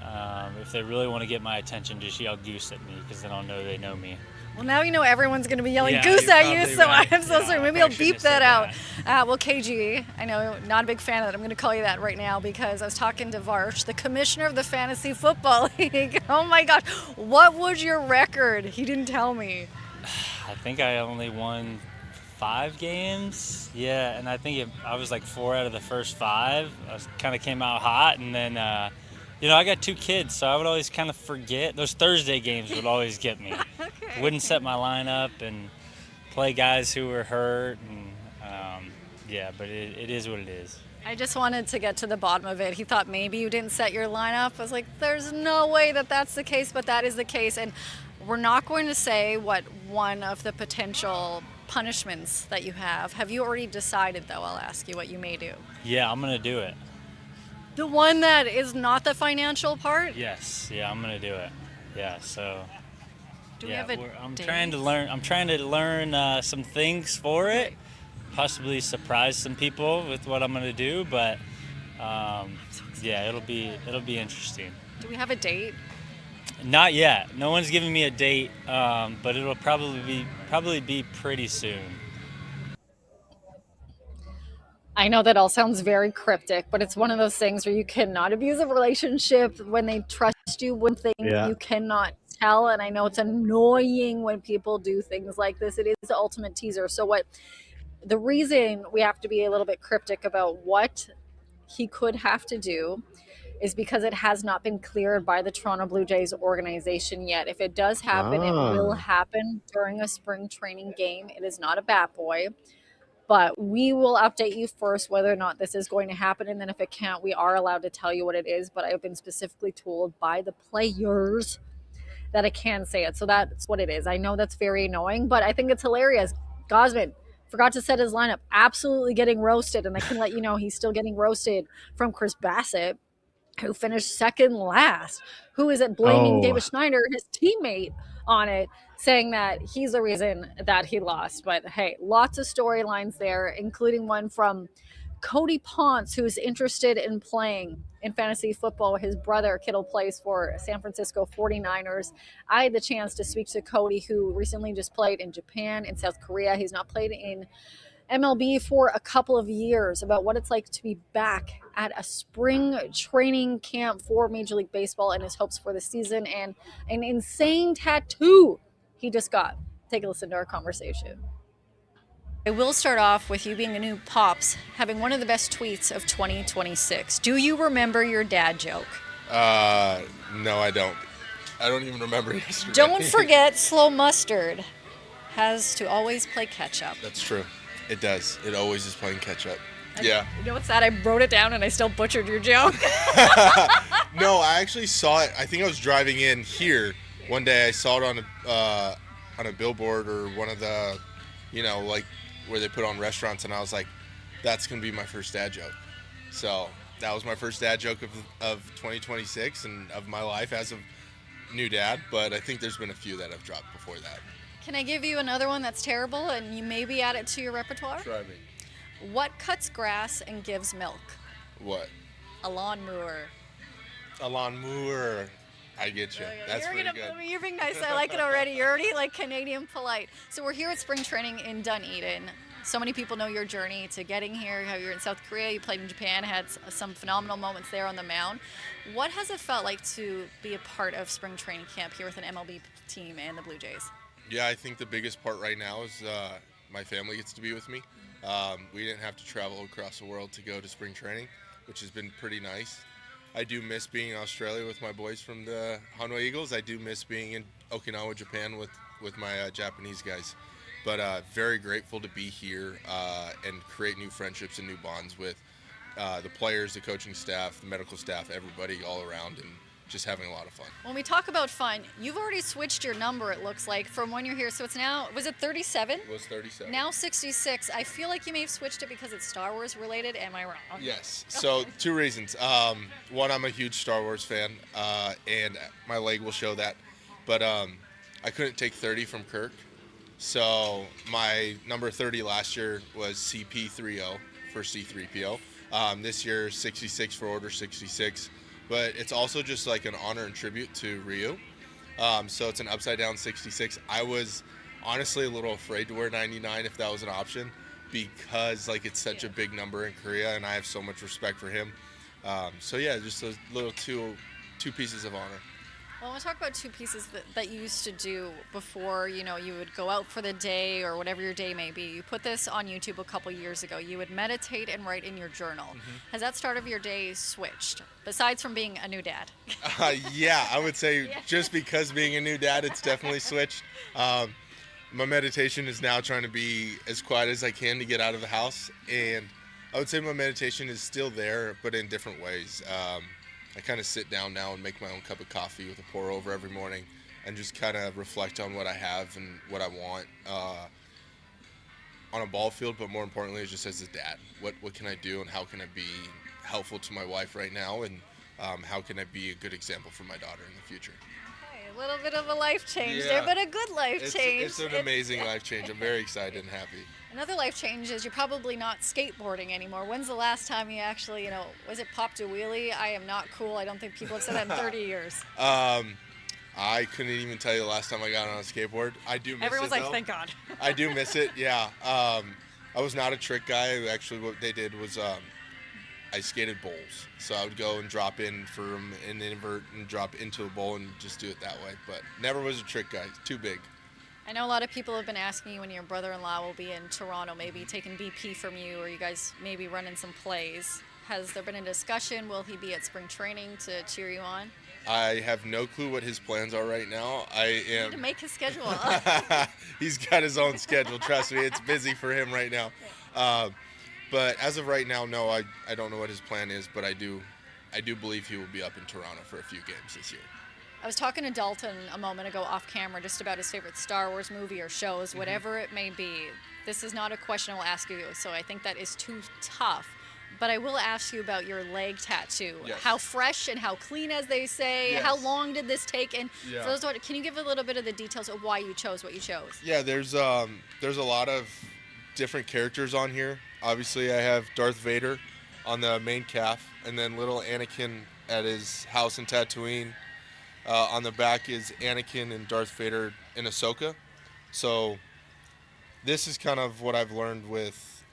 if they really want to get my attention, just yell Goose at me, because then I'll know they know me. Well, now you know everyone's going to be yelling Yeah, Goose you're at you, probably so right. I'm so Yeah, sorry. I Maybe I'll probably beep shouldn't that have said out. Well, KG, I know, not a big fan of that. I'm going to call you that right now because I was talking to Varsh, the commissioner of the Fantasy Football League. Oh my God, what was your record? He didn't tell me. I think I only won 5 games. Yeah, and I think I was like 4 out of the first 5. I kind of came out hot, and then I got 2 kids, so I would always kind of forget. Those Thursday games would always get me. Okay. Wouldn't set my lineup and play guys who were hurt, and but it is what it is. I just wanted to get to the bottom of it. He thought maybe you didn't set your lineup. I was like, there's no way that that's the case, but that is the case. And we're not going to say what one of the potential punishments that you have. Have you already decided, though? I'll ask you what you may do. Yeah, I'm going to do it. The one that is not the financial part? Yes, yeah, I'm going to do it. Yeah, so Do we have a I'm date? trying to learn some things for it. Possibly surprise some people with what I'm going to do, but it'll be interesting. Do we have a date? Not yet. No one's giving me a date, but it'll probably be pretty soon. I know that all sounds very cryptic, but it's one of those things where you cannot abuse a relationship when they trust you with things you cannot tell. And I know it's annoying when people do things like this. It is the ultimate teaser. So the reason we have to be a little bit cryptic about what he could have to do is because it has not been cleared by the Toronto Blue Jays organization yet. If it does happen, it will happen during a spring training game. It is not a bat boy. But we will update you first whether or not this is going to happen. And then if it can't, we are allowed to tell you what it is. But I have been specifically told by the players that I can say it. So that's what it is. I know that's very annoying, but I think it's hilarious. Gausman forgot to set his lineup, absolutely getting roasted. And I can let you know he's still getting roasted from Chris Bassett, who finished second last, who is blaming David Schneider, his teammate, on it, saying that he's the reason that he lost. But hey, lots of storylines there, including one from Cody Ponce, who's interested in playing in fantasy football. His brother, Kittle, plays for San Francisco 49ers. I had the chance to speak to Cody, who recently just played in Japan and South Korea. He's not played in MLB for a couple of years, about what it's like to be back at a spring training camp for Major League Baseball and his hopes for the season, and an insane tattoo he just got. Take a listen to our conversation. I will start off with you being a new Pops, having one of the best tweets of 2026. Do you remember your dad joke? No, I don't. I don't even remember yesterday. Don't forget slow mustard has to always play catch up. That's true. It does. It always is playing catch up. Yeah. You know what's sad? I wrote it down and I still butchered your joke. No, I actually saw it. I think I was driving in here one day. I saw it on a billboard or one of the, like where they put on restaurants, and I was like, that's gonna be my first dad joke. So that was my first dad joke of 2026 and of my life as a new dad. But I think there's been a few that I've dropped before that. Can I give you another one that's terrible and you maybe add it to your repertoire? Try me. What cuts grass and gives milk? What? A lawnmower. A lawnmower. I get you. That's pretty good. You're being nice. I like it already. You're already like Canadian polite. So we're here at spring training in Dunedin. So many people know your journey to getting here, how you're in South Korea, you played in Japan, had some phenomenal moments there on the mound. What has it felt like to be a part of spring training camp here with an MLB team and the Blue Jays? Yeah, I think the biggest part right now is my family gets to be with me. We didn't have to travel across the world to go to spring training, which has been pretty nice. I do miss being in Australia with my boys from the Hanwha Eagles. I do miss being in Okinawa, Japan with my Japanese guys. But very grateful to be here and create new friendships and new bonds with the players, the coaching staff, the medical staff, everybody all around, and just having a lot of fun. When we talk about fun, you've already switched your number, it looks like, from when you're here. So it's now, was it 37? It was 37. Now 66. I feel like you may have switched it because it's Star Wars related. Am I wrong? Yes. So 2 reasons. One, I'm a huge Star Wars fan, and my leg will show that. But I couldn't take 30 from Kirk. So my number 30 last year was CP30 for C3PO. This year, 66 for Order 66. But it's also just like an honor and tribute to Ryu. So it's an upside down 66. I was honestly a little afraid to wear 99 if that was an option because like it's such a big number in Korea and I have so much respect for him. So yeah, just those little two pieces of honor. Well, I want to talk about 2 pieces that you used to do before, you would go out for the day or whatever your day may be. You put this on YouTube a couple years ago. You would meditate and write in your journal. Mm-hmm. Has that start of your day switched, besides from being a new dad? Yeah, I would say just because being a new dad, it's definitely switched. My meditation is now trying to be as quiet as I can to get out of the house. And I would say my meditation is still there, but in different ways. I kind of sit down now and make my own cup of coffee with a pour over every morning and just kind of reflect on what I have and what I want on a ball field, but more importantly, just as a dad. What can I do and how can I be helpful to my wife right now, and how can I be a good example for my daughter in the future? Okay, a little bit of a life change there, but a good life change. It's an amazing life change. I'm very excited and happy. Another life change is you're probably not skateboarding anymore. When's the last time you actually, was it popped a wheelie? I am not cool. I don't think people have said that in 30 years. I couldn't even tell you the last time I got on a skateboard. I do miss Everyone's it, like, though. thank God. I do miss it, yeah. I was not a trick guy. Actually, what they did was I skated bowls. So I would go and drop in from an invert and drop into a bowl and just do it that way. But never was a trick guy. Too big. I know a lot of people have been asking you when your brother-in-law will be in Toronto, maybe taking BP from you, or you guys maybe running some plays. Has there been a discussion? Will he be at spring training to cheer you on? I have no clue what his plans are right now. You need to make his schedule. He's got his own schedule. Trust me, it's busy for him right now. But as of right now, no, I don't know what his plan is, but I do believe he will be up in Toronto for a few games this year. I was talking to Dalton a moment ago off camera just about his favorite Star Wars movie or shows, whatever it may be. This is not a question I will ask you, so I think that is too tough. But I will ask you about your leg tattoo. Yes. How fresh and how clean, as they say. Yes. How long did this take? And Yeah. for those, can you give a little bit of the details of why you chose what you chose? Yeah, there's a lot of different characters on here. Obviously, I have Darth Vader on the main calf, and then little Anakin at his house in Tatooine. On the back is Anakin and Darth Vader in Ahsoka. So this is kind of what I've learned with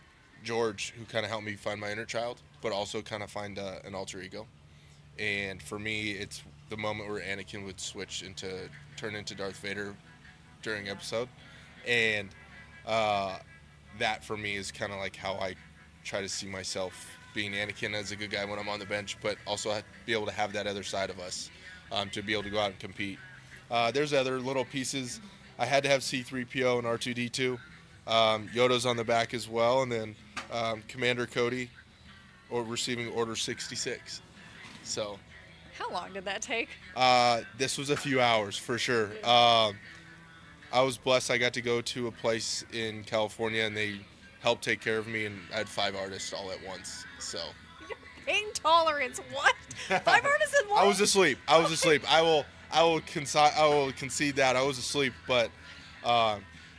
George, who kind of helped me find my inner child, but also kind of find an alter ego. And for me, it's the moment where Anakin would turn into Darth Vader during episode. And that for me is kind of like how I try to see myself being Anakin as a good guy when I'm on the bench, but also be able to have that other side of us. To be able to go out and compete. There's other little pieces. I had to have C3PO and R2D2. Yoda's on the back as well, and then Commander Cody receiving Order 66. So. How long did that take? This was a few hours for sure. I was blessed. I got to go to a place in California, and they helped take care of me, and I had 5 artists all at once. So. Pain tolerance, what? 5 artists in one? I was asleep. I will concede that I was asleep, but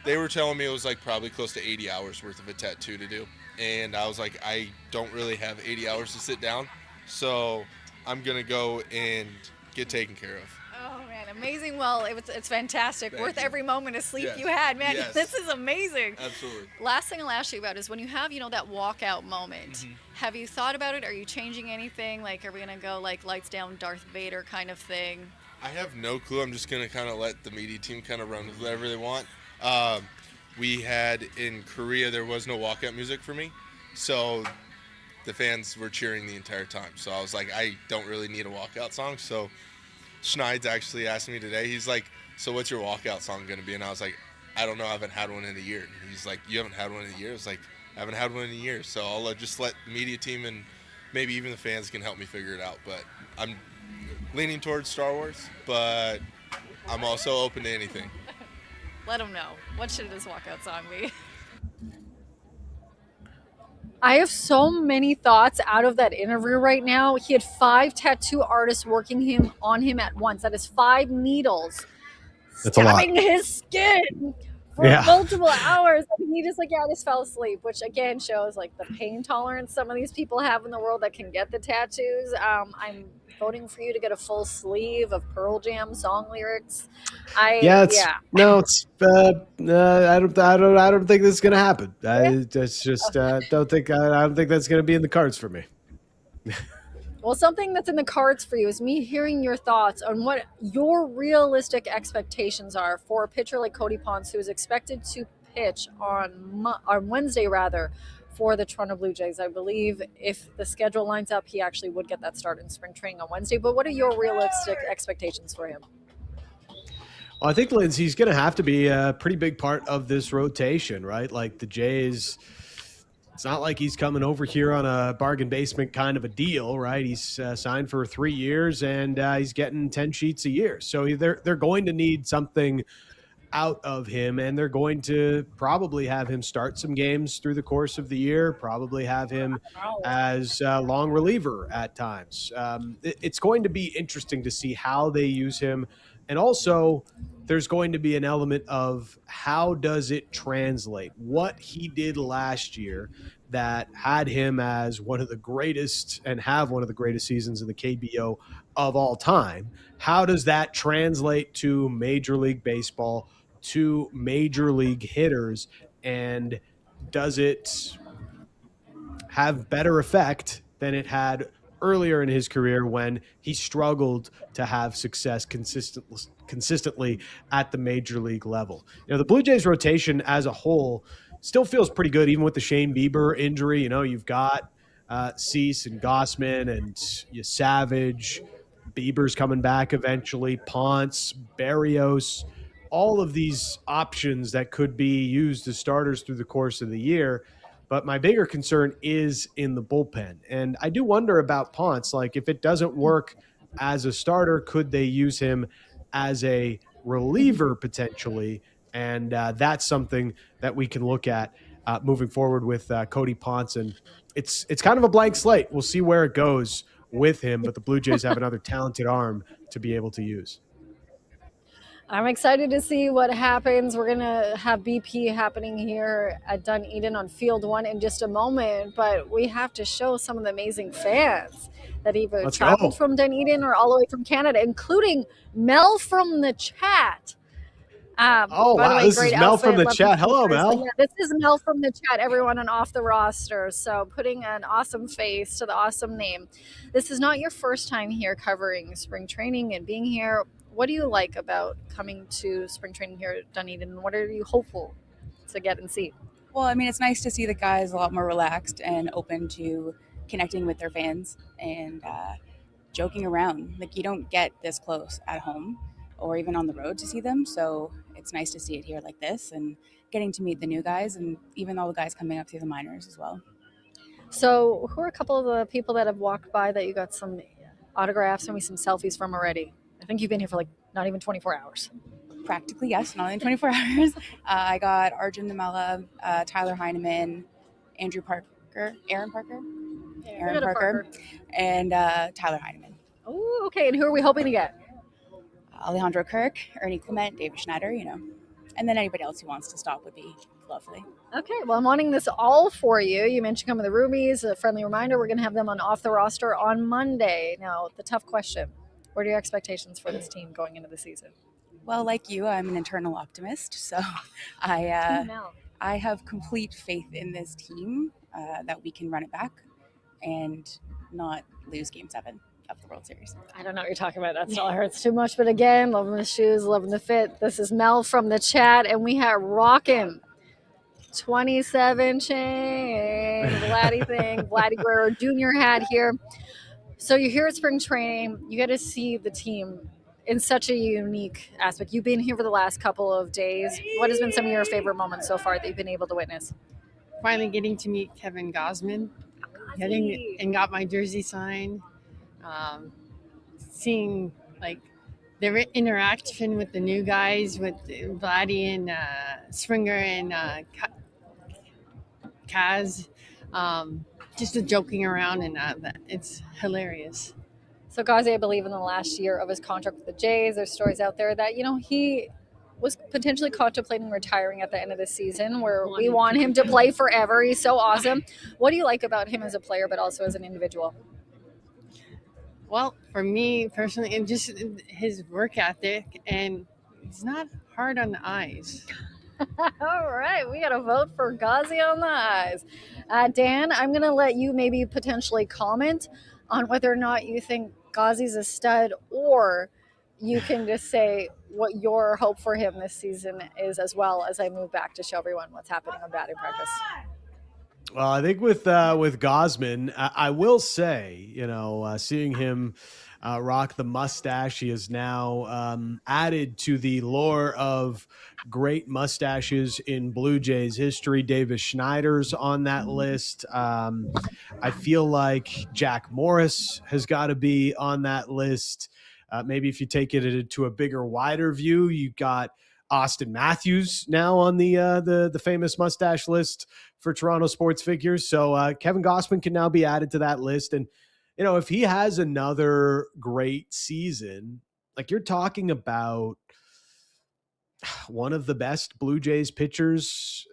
they were telling me it was like probably close to 80 hours worth of a tattoo to do. and I was like, I don't really have 80 hours to sit down, so I'm gonna go and get taken care of. Oh man, amazing! Well, it's fantastic. Thank Worth you. every moment of sleep Yes. you had, man. Yes. This is amazing. Absolutely. Last thing I'll ask you about is when you have, that walkout moment. Have you thought about it? Are you changing anything? Like, are we gonna go like lights down, Darth Vader kind of thing? I have no clue. I'm just gonna kind of let the media team kind of run with whatever they want. We had in Korea, there was no walkout music for me, so the fans were cheering the entire time. So I was like, I don't really need a walkout song. So Schneid's actually asked me today. He's like, so what's your walkout song gonna be? And I was like, I don't know. I haven't had one in a year. And he's like, you haven't had one in a year? I was like, I haven't had one in a year. So I'll just let the media team and maybe even the fans can help me figure it out. But I'm leaning towards Star Wars, but I'm also open to anything. Let them know. What should this walkout song be? I have so many thoughts out of that interview right now. He had 5 tattoo artists working on him at once. That is 5 needles That's a lot. stabbing his skin for multiple hours. And he just fell asleep, which again shows like the pain tolerance some of these people have in the world that can get the tattoos. I'm voting for you to get a full sleeve of Pearl Jam song lyrics. I don't think this is gonna happen. I don't think that's gonna be in the cards for me. Well, something that's in the cards for you is me hearing your thoughts on what your realistic expectations are for a pitcher like Cody Ponce, who is expected to pitch on Wednesday, for the Toronto Blue Jays. I believe if the schedule lines up, he actually would get that start in spring training on Wednesday. But what are your realistic expectations for him? Well, I think Lindsay's going to have to be a pretty big part of this rotation, right? Like the Jays, it's not like he's coming over here on a bargain basement kind of a deal, right? He's signed for 3 years and he's getting 10 sheets a year. So they're going to need something out of him, and they're going to probably have him start some games through the course of the year, probably have him as a long reliever at times. It's going to be interesting to see how they use him. And also, there's going to be an element of how does it translate? What he did last year that had him as one of the greatest and have one of the greatest seasons in the KBO of all time. How does that translate to Major League Baseball, to major league hitters, and does it have better effect than it had earlier in his career when he struggled to have success consistently at the major league level? The Blue Jays rotation as a whole still feels pretty good, even with the Shane Bieber injury. You've got Cease and Gausman and Savage. Bieber's coming back eventually. Ponce, Barrios, all of these options that could be used as starters through the course of the year. But my bigger concern is in the bullpen. And I do wonder about Ponce. Like, if it doesn't work as a starter, could they use him as a reliever potentially? And that's something that we can look at moving forward with Cody Ponce. And it's kind of a blank slate. We'll see where it goes with him. But the Blue Jays have another talented arm to be able to use. I'm excited to see what happens. We're going to have BP happening here at Dunedin on Field 1 in just a moment, but we have to show some of the amazing fans that either traveled from Dunedin or all the way from Canada, including Mel from the chat. Wow, this is Mel from the chat. Hello, Mel. Yeah, this is Mel from the chat, everyone on Off the Roster. So putting an awesome face to the awesome name. This is not your first time here covering spring training and being here. What do you like about coming to spring training here at Dunedin? What are you hopeful to get and see? Well, I mean, it's nice to see the guys a lot more relaxed and open to connecting with their fans and joking around. Like, you don't get this close at home or even on the road to see them. So it's nice to see it here like this and getting to meet the new guys and even all the guys coming up through the minors as well. So who are a couple of the people that have walked by that you got some autographs and maybe some selfies from already? I think you've been here for like not even 24 hours. Practically, yes, not only 24 hours. I got Arjun Namella, Tyler Heineman, Aaron Parker, and Tyler Heineman. Oh, okay. And who are we hoping to get? Alejandro Kirk, Ernie Clement, David Schneider, and then anybody else who wants to stop would be lovely. Okay, well, I'm wanting this all for you. You mentioned coming to the roomies. A friendly reminder, we're going to have them on Off the Roster on Monday. Now, the tough question, what are your expectations for this team going into the season? Well, like you, I'm an internal optimist, so I have complete faith in this team that we can run it back and not lose Game 7 of the World Series. I don't know what you're talking about. That still hurts too much. But again, loving the shoes, loving the fit. This is Mel from the chat, and we have rocking 27 chain Vladdy thing, Vladdy Guerrero Jr. hat here. So you're here at spring training. You get to see the team in such a unique aspect. You've been here for the last couple of days. What has been some of your favorite moments so far that you've been able to witness? Finally getting to meet Kevin Gausman, and got my jersey signed. Seeing like their interaction with the new guys, with Vladdy and Springer and Kaz, just the joking around, and it's hilarious. So Gazi, I believe in the last year of his contract with the Jays, there's stories out there that, he was potentially contemplating retiring at the end of the season, where we want him to play forever. He's so awesome. What do you like about him as a player, but also as an individual? Well, for me personally, and just his work ethic, and he's not hard on the eyes. All right, we got to vote for Gazi on the eyes. Dan, I'm going to let you maybe potentially comment on whether or not you think Gazi's a stud, or you can just say what your hope for him this season is, as well as I move back to show everyone what's happening on batting practice. Well, I think with Gausman, I will say, seeing him rock the mustache, he is now added to the lore of great mustaches in Blue Jays history. Davis Schneider's on that list. I feel like Jack Morris has got to be on that list. Maybe if you take it to a bigger, wider view, you got Austin Matthews now on the famous mustache list for Toronto sports figures. So Kevin Gausman can now be added to that list. And, if he has another great season, like, you're talking about one of the best Blue Jays pitchers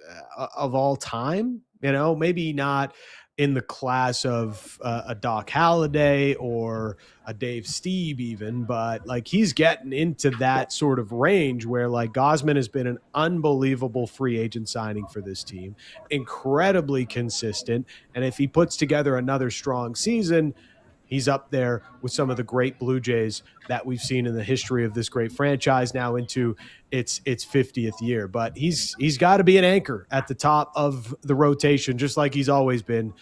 of all time, maybe not in the class of a Doc Halladay or a Dave Stieb even, but like, he's getting into that sort of range where, like, Gausman has been an unbelievable free agent signing for this team, incredibly consistent. And if he puts together another strong season, he's up there with some of the great Blue Jays that we've seen in the history of this great franchise, now into its 50th year. But he's got to be an anchor at the top of the rotation, just like he's always been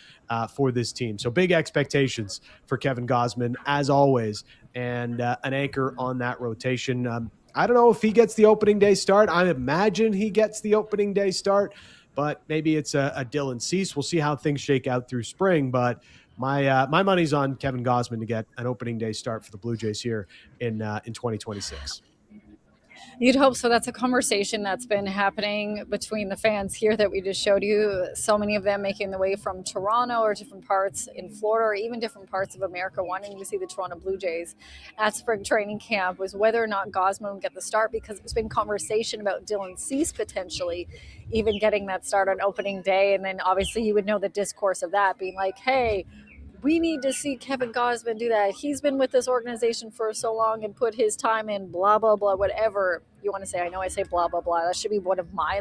for this team. So big expectations for Kevin Gausman, as always, and an anchor on that rotation. I don't know if he gets the opening day start. I imagine he gets the opening day start, but maybe it's a Dylan Cease. We'll see how things shake out through spring, but my money's on Kevin Gausman to get an opening day start for the Blue Jays here in 2026. You'd hope so. That's a conversation that's been happening between the fans here that we just showed you. So many of them making the way from Toronto or different parts in Florida, or even different parts of America, wanting to see the Toronto Blue Jays at spring training camp, was whether or not Gausman would get the start, because there's been conversation about Dylan Cease potentially even getting that start on opening day. And then obviously you would know the discourse of that being like, hey, we need to see Kevin Gausman do that. He's been with this organization for so long and put his time in, blah, blah, blah, whatever you want to say. I know I say blah, blah, blah. That should be one of my,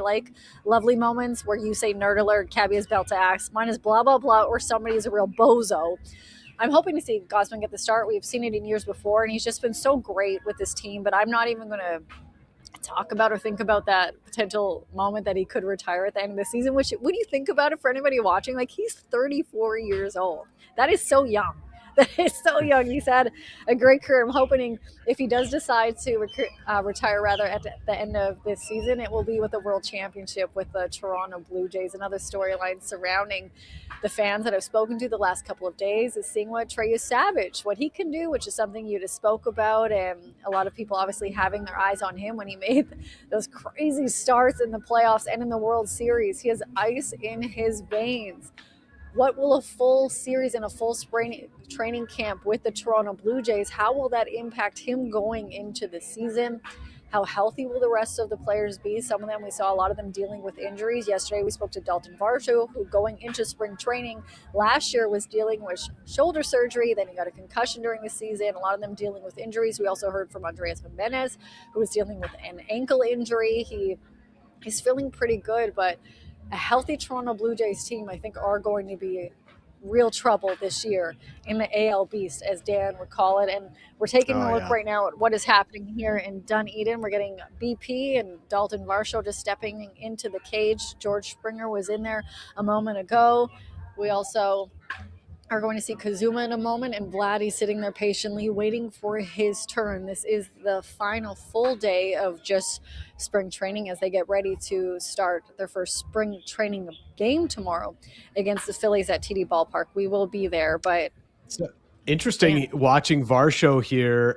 lovely moments where you say nerd alert, Cabby is belt to axe. Mine is blah, blah, blah, or somebody's a real bozo. I'm hoping to see Gausman get the start. We've seen it in years before, and he's just been so great with this team. But I'm not even going to talk about or think about that potential moment that he could retire at the end of the season, which, when you think about it, for anybody watching, he's 34 years old. That is so young. That is so young. He's had a great career. I'm hoping if he does decide to retire at the end of this season, it will be with a world championship with the Toronto Blue Jays. Another storyline surrounding the fans that I've spoken to the last couple of days is seeing what Trey Savage, what he can do, which is something you just spoke about, and a lot of people obviously having their eyes on him when he made those crazy starts in the playoffs and in the World Series. He has ice in his veins. What will a full series and a full spring training camp with the Toronto Blue Jays, how will that impact him going into the season? How healthy will the rest of the players be? Some of them, we saw a lot of them dealing with injuries. Yesterday, we spoke to Dalton Varsho, who going into spring training last year was dealing with shoulder surgery. Then he got a concussion during the season. A lot of them dealing with injuries. We also heard from Andreas Jimenez, who was dealing with an ankle injury. He's feeling pretty good, but a healthy Toronto Blue Jays team, I think, are going to be real trouble this year in the AL Beast, as Dan would call it. And we're taking a look right now at what is happening here in Dunedin. We're getting BP and Dalton Varsho just stepping into the cage. George Springer was in there a moment ago. We also are going to see Kazuma in a moment, and Vladdy's sitting there patiently waiting for his turn. This is the final full day of just spring training as they get ready to start their first spring training game tomorrow against the Phillies at TD Ballpark. We will be there, but so interesting watching Varsho here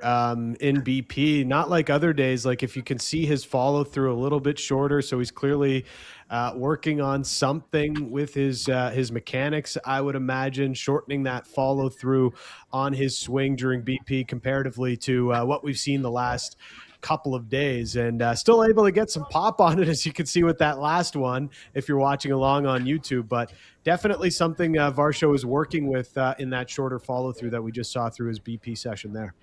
in BP, not like other days. Like if you can see his follow through a little bit shorter, so he's clearly working on something with his mechanics, I would imagine, shortening that follow through on his swing during BP comparatively to what we've seen the last couple of days, and still able to get some pop on it, as you can see with that last one if you're watching along on YouTube. But definitely something Varsho is working with in that shorter follow through that we just saw through his BP session there.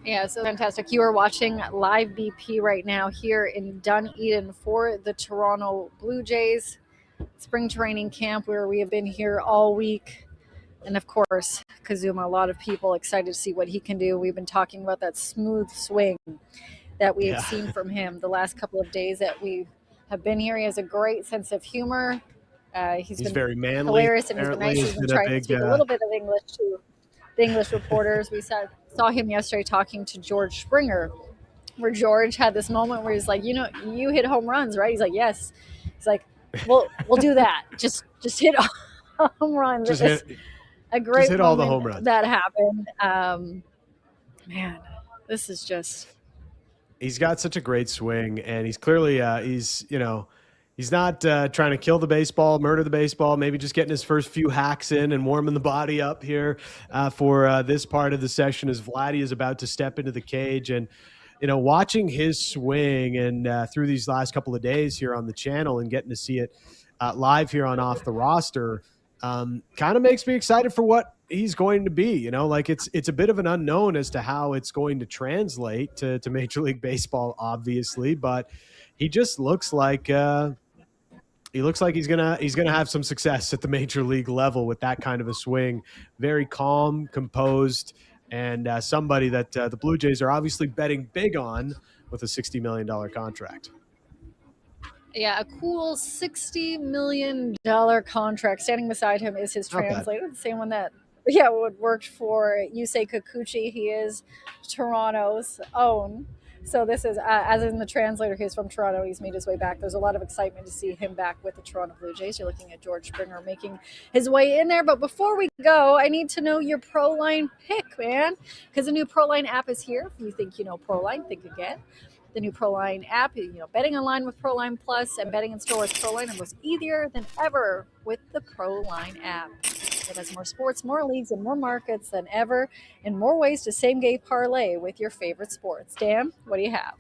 Yeah, so fantastic. You are watching live BP right now here in Dunedin for the Toronto Blue Jays spring training camp, where we have been here all week. And of course, Kazuma, a lot of people excited to see what he can do. We've been talking about that smooth swing that we have seen from him the last couple of days that we have been here. He has a great sense of humor. He's been very manly, hilarious, and he's been nice. He's been trying to speak a little bit of English to the English reporters. We saw him yesterday talking to George Springer, where George had this moment where he's like, you know, you hit home runs, right? He's like, yes. He's like, well, we'll do that. Just hit home runs. Just hit a great hit all the home runs that happened. Man, this is just. He's got such a great swing, and he's clearly he's not trying to kill the baseball, murder the baseball. Maybe just getting his first few hacks in and warming the body up here for this part of the session as Vladdy is about to step into the cage. And watching his swing and through these last couple of days here on the channel and getting to see it live here on Off the Roster. Kind of makes me excited for what he's going to be. Like it's a bit of an unknown as to how it's going to translate to Major League Baseball, obviously, but he just looks like he's gonna have some success at the major league level with that kind of a swing. Very calm, composed, and somebody that the Blue Jays are obviously betting big on with a $60 million contract. Yeah, a cool $60 million contract. Standing beside him is his translator, the same one that worked for Yusei Kikuchi. He is Toronto's own. So this is, as in the translator, he's from Toronto. He's made his way back. There's a lot of excitement to see him back with the Toronto Blue Jays. You're looking at George Springer making his way in there. But before we go, I need to know your ProLine pick, man, because the new ProLine app is here. If you think you know ProLine, think again. The new ProLine app, betting online with ProLine Plus and betting in store with ProLine are easier than ever with the ProLine app. It has more sports, more leagues, and more markets than ever, and more ways to same-game parlay with your favorite sports. Dan, what do you have?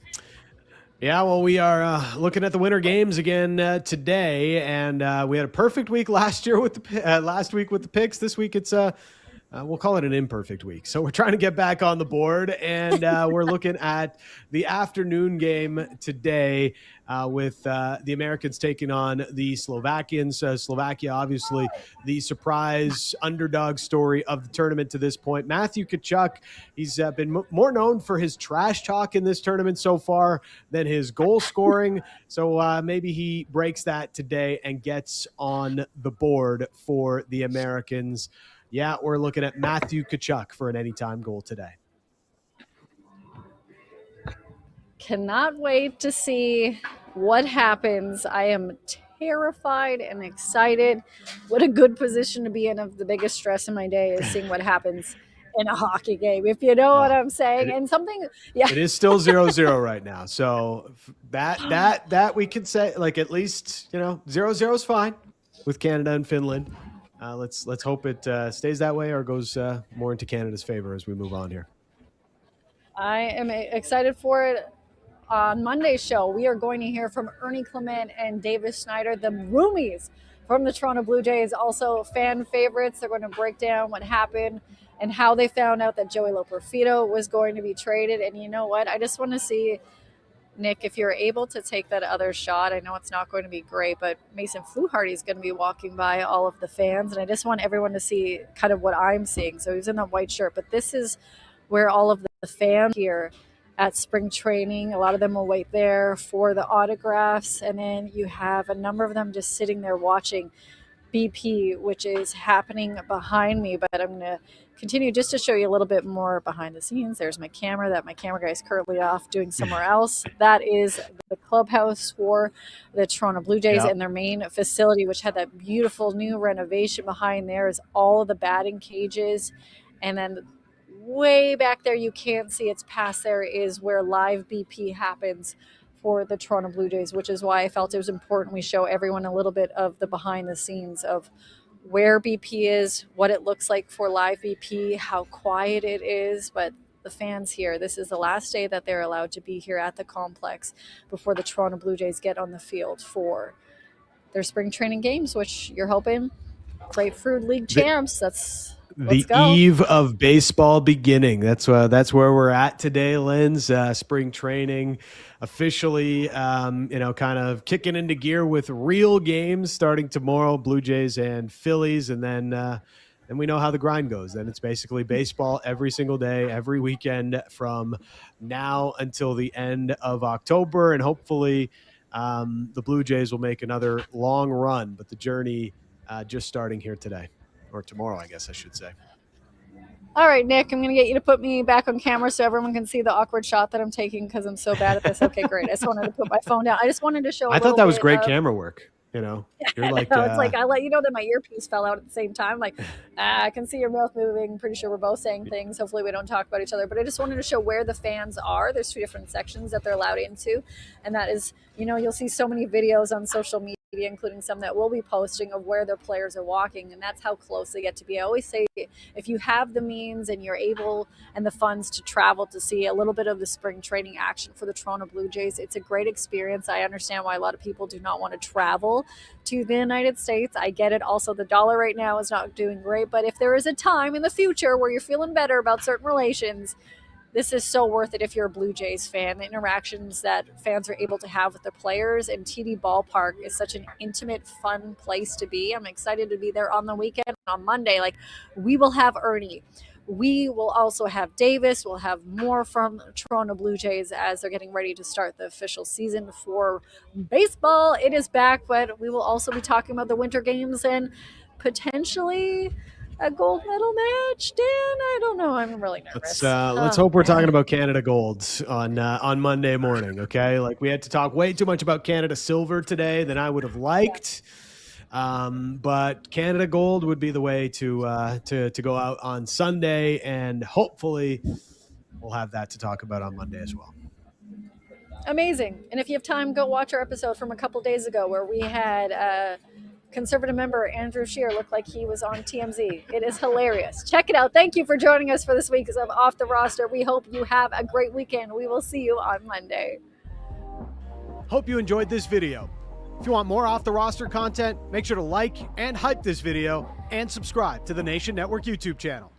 Yeah, well, we are looking at the winter games again today, and we had a perfect week last week with the picks. This week it's we'll call it an imperfect week. So we're trying to get back on the board, and we're looking at the afternoon game today with the Americans taking on the Slovakians. Slovakia, obviously, the surprise underdog story of the tournament to this point. Matthew Tkachuk, he's been more known for his trash talk in this tournament so far than his goal scoring. So maybe he breaks that today and gets on the board for the Americans. Yeah, we're looking at Matthew Tkachuk for an anytime goal today. Cannot wait to see what happens. I am terrified and excited. What a good position to be in. Of the biggest stress in my day is seeing what happens in a hockey game, if you know what I'm saying. And something, it is still 0-0 right now. So that we could say, like, at least 0-0 is fine with Canada and Finland. Let's hope it stays that way or goes more into Canada's favor as we move on here. I am excited for it. On Monday's show, we are going to hear from Ernie Clement and Davis Schneider, the roomies from the Toronto Blue Jays, also fan favorites. They're going to break down what happened and how they found out that Joey Loperfido was going to be traded. And you know what? I just want to see, Nick, if you're able to take that other shot. I know it's not going to be great, but Mason Fluharty is going to be walking by all of the fans. And I just want everyone to see kind of what I'm seeing. So he's in that white shirt, but this is where all of the fans here at spring training, a lot of them will wait there for the autographs. And then you have a number of them just sitting there watching BP, which is happening behind me. But I'm going to continue just to show you a little bit more behind the scenes. There's my camera that my camera guy is currently off doing somewhere else. That is the clubhouse for the Toronto Blue Jays, and their main facility, which had that beautiful new renovation behind there, is all of the batting cages. And then way back there, you can't see it's past there, is where live BP happens for the Toronto Blue Jays, which is why I felt it was important we show everyone a little bit of the behind the scenes of where BP is, what it looks like for live BP, how quiet it is. But the fans here, this is the last day that they're allowed to be here at the complex before the Toronto Blue Jays get on the field for their spring training games, which you're hoping Grapefruit League champs. That's the eve of baseball beginning. That's where we're at today, Linz. Spring training officially, kind of kicking into gear with real games starting tomorrow, Blue Jays and Phillies. And then we know how the grind goes. Then it's basically baseball every single day, every weekend from now until the end of October. And hopefully the Blue Jays will make another long run, but the journey just starting here today. Or tomorrow, I guess I should say. All right, Nick, I'm going to get you to put me back on camera so everyone can see the awkward shot that I'm taking because I'm so bad at this. Okay, great. I just wanted to put my phone down. I just wanted to show I thought that was great camera work. You're like, it's like I let you know that my earpiece fell out at the same time. Like, I can see your mouth moving. Pretty sure we're both saying things. Hopefully we don't talk about each other. But I just wanted to show where the fans are. There's 2 different sections that they're allowed into. And that is, you'll see so many videos on social media, including some that we'll be posting, of where their players are walking. And that's how close they get to be. I always say, if you have the means and you're able and the funds to travel to see a little bit of the spring training action for the Toronto Blue Jays, it's a great experience. I understand why a lot of people do not want to travel to the United States. I get it. Also, the dollar right now is not doing great. But if there is a time in the future where you're feeling better about certain relations, this is so worth it if you're a Blue Jays fan. The interactions that fans are able to have with the players, and TD Ballpark is such an intimate, fun place to be. I'm excited to be there on the weekend. On Monday, we will have Ernie. We will also have Davis. We'll have more from Toronto Blue Jays as they're getting ready to start the official season for baseball. It is back, but we will also be talking about the winter games and potentially a gold medal match. Dan, I don't know. I'm really nervous. Let's hope we're talking about Canada Golds on Monday morning. Okay, we had to talk way too much about Canada Silver today than I would have liked. But Canada Gold would be the way to go out on Sunday, and hopefully we'll have that to talk about on Monday as well. Amazing. And if you have time, go watch our episode from a couple days ago where we had Conservative member Andrew Scheer looked like he was on TMZ. It is hilarious. Check it out. Thank you for joining us for this week of Off the Roster. We hope you have a great weekend. We will see you on Monday. Hope you enjoyed this video. If you want more Off the Roster content, make sure to like and hype this video and subscribe to the Nation Network YouTube channel.